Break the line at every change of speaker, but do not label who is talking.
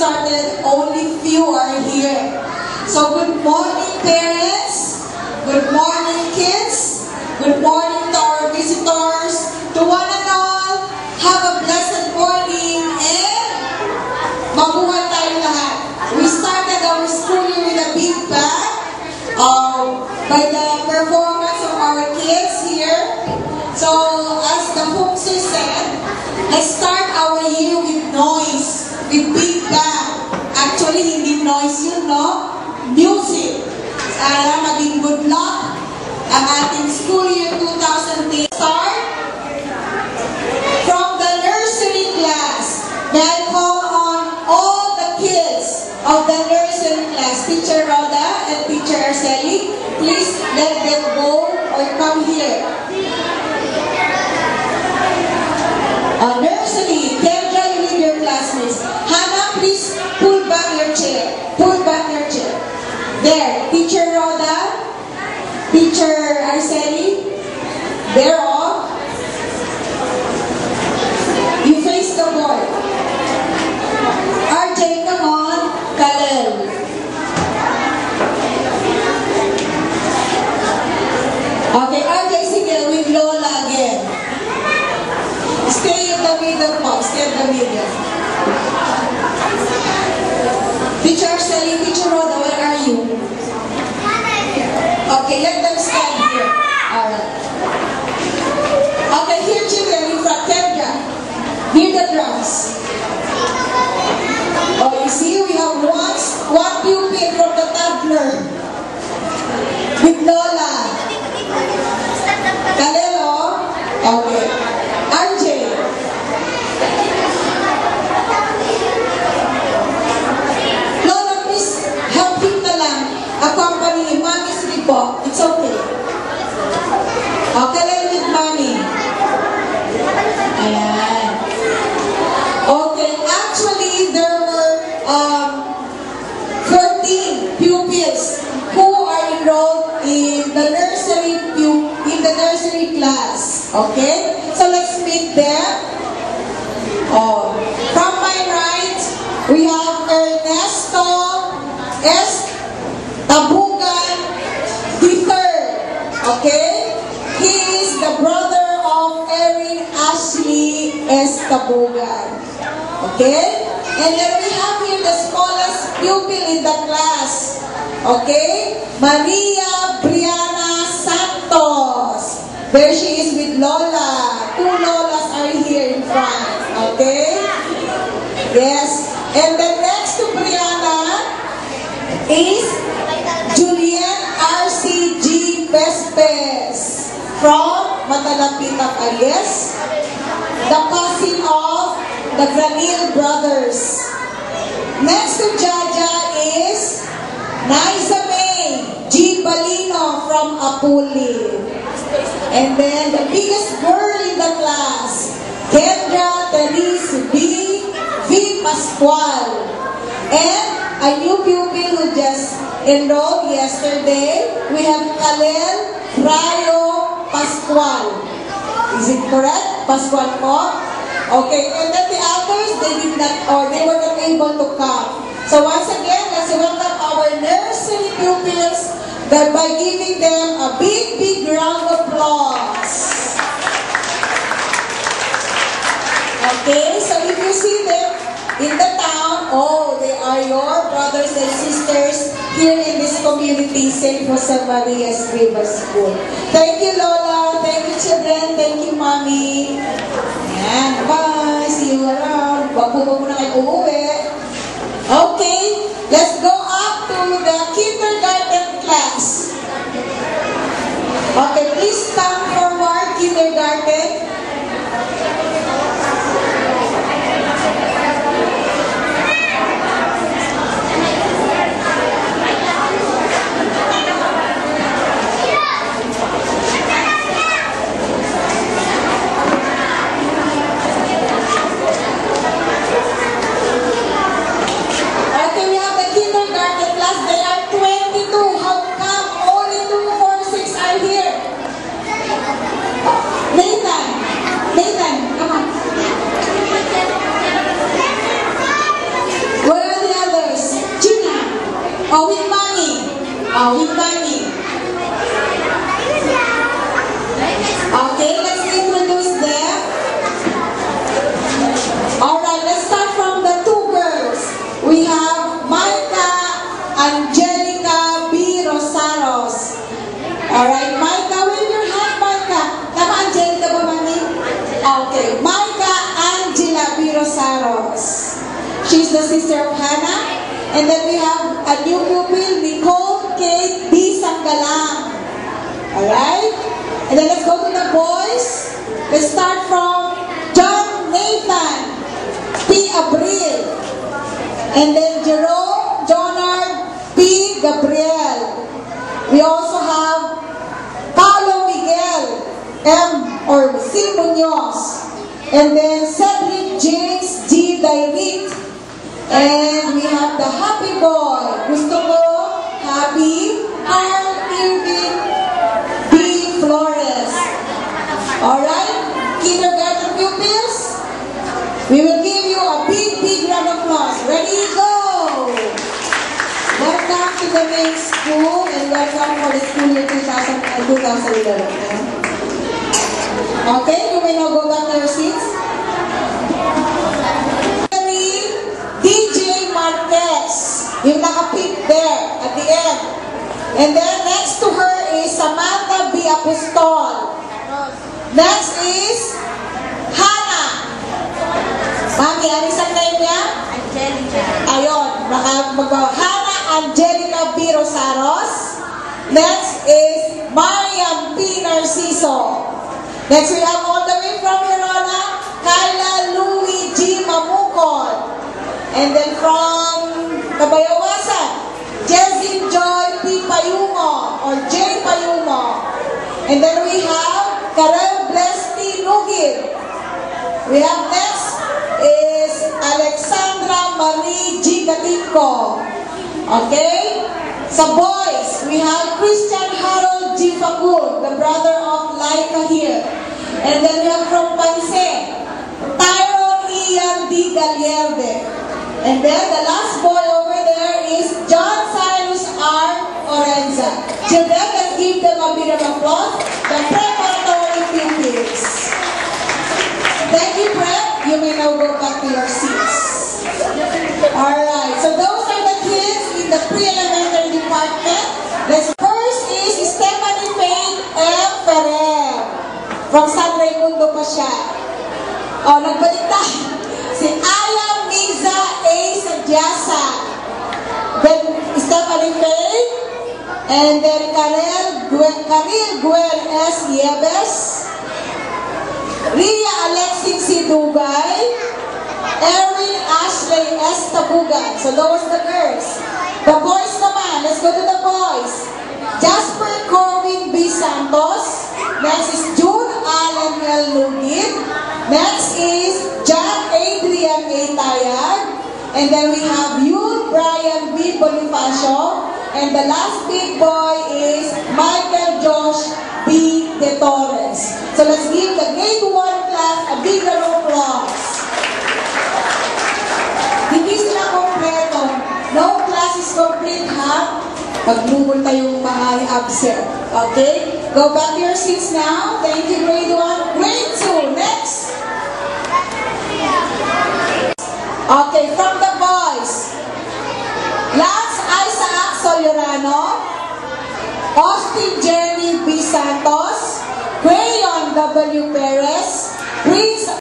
started, only few are here. So good morning, parents. Good morning, kids. Good morning to our visitors. To one and all, have a blessed morning and mabuhay tayo lahat. We started our school year with a big bang by the performance of our kids here. So, as the Hookser said, let's start our year with noise, with big bang. Actually, hindi noise yun, no? Music. Sana maging good luck ang ating school year 2010. Start from the nursery class. May I call on all the kids of the nursery class, Teacher Rhoda and Teacher Arceli. Please let them go or come here. Nursery, Kendra, you lead your classmates. Hannah, please pull back your chair. Pull back your chair. There, Teacher Rhoda, Teacher Arceli, they're all. You face the board. RJ, come on. Kalel. Okay, RJ, sige, with Lola again. Stay in the middle po. Stay in the middle. Teacher Arceli, Teacher Rhoda, where are you? Okay, let them stand here. Alright. Okay, here children in front. Kendra, near the drums. Oh, you see, we have one pupil from the toddler. With Lola. Kalelo. Okay. RJ. Lola, please help him na lang. Accompany him. Mommy, sige po. It's okay. Okay, let with mommy. Ayan. Okay, actually, there were 14 pupils who are enrolled in the nursery class. Okay? So let's meet them. From my right, we have Ernesto S. Tabugan III. Okay? He is the brother of Erin Ashley S. Tabugan. Okay? And then we have here the smallest pupil in the class. Okay? Maria Brianna Santos. There she is with Lola. Two Lolas are here in front. Okay? Yes. And then next to Brianna is Julian R.C.G. Vespes from Matalapitang Ayes, the cousin of the Granil brothers. Next to Jaja is Niza May G. Balino from Apuli. And then the biggest girl in the class, Kendra Therese V. Pascual. And a new pupil who just enrolled yesterday, we have Kalel Rayo Pascual. Is it correct? Pascual po? Okay, and then the others, they were not able to come. So once again, let's welcome our nursery pupils by giving them a big, big round of applause. Okay, so if you see them in the town, they are your brothers and sisters here in this community, St. Jose Maria's River School. Thank you, Lola. Thank you, children. Thank you, Mommy. Ayan, bye. See you around. Wag po muna kayo uuwi. Okay, let's go up to the kindergarten class. Okay, please come forward, kindergarten. Kindergarten class, they are 22. How come only 2, 4, 6 are here? Saros. She's the sister of Hannah. And then we have a new pupil, Nicole Kate B. Sanggalang. Alright? And then let's go to the boys. Let's start from John Nathan P. Abril. And then Jerome Jonard P. Gabriel. We also have Paulo Miguel M. or C. Munoz. And then Cedric James G. Dairit. And we have the happy boy. Gusto ko, happy, Carl Irving B. Flores. Alright, kindergarten pupils, we will give you a big, big round of applause. Ready, go! Welcome to the main school and welcome for the school year 2011. Okay, you may now go back to your seats. DJ Marquez, yung naka-pink there at the end. And then next to her is Samantha B. Apostol. Next is Hannah. Mami, ano isang name niya? Angelica. Ayun, Hannah Angelica B. Rosaros. Next is Mariam P. Narciso. Next we have all the way from Verona, Kyla Louie G. Mamukon. And then from Kabayawasan, Jesin Joy P. Payumo or J. Payumo. And then we have Karel Blesty Nugil. We have next is Alexandra Marie G. Gatinko. Okay? Sa boys, we have Christian Harold G. Facud, the brother of Laika here. And then we have from Panse, Tyrone Ian D. Galierde. And then the last boy over there is John Cyrus R. Orenza. Children, let's give them a bit of applause. The preparatory pupils. Thank you, Prep. You may now go back to your seats. Alright, so those are the kids in the pre-elementary department. The first is Stephanie Faye F. Ferrer. From San Raimundo pa siya. O, nagbalik tayo. Si Aya Miza A. Sadyasa. Then Stephanie Faye. And then Karel Gwen S. Yebes. Ria Alexing C. Dugay. Erin Ashley S. Tabugan. So those are the girls. The boys naman. Let's go to the boys. Jasper Corwin B. Santos. Next is June Allen L. Lugid. Next is John Adrian A. Tayag. And then we have Yul Brian B. Bonifacio. And the last big boy is Michael Josh B. De Torres. So let's give the grade 1 class a big round of applause. Hindi sila kompleto. No class is complete, ha? Paglumol tayong mga absent. Okay? Go back to your seats now. Thank you, grade 1. Grade 2, next. Okay, from the boys. Lance Isaac Soliorano, Austin Jeremy B. Santos, Crayon W. Perez, Prince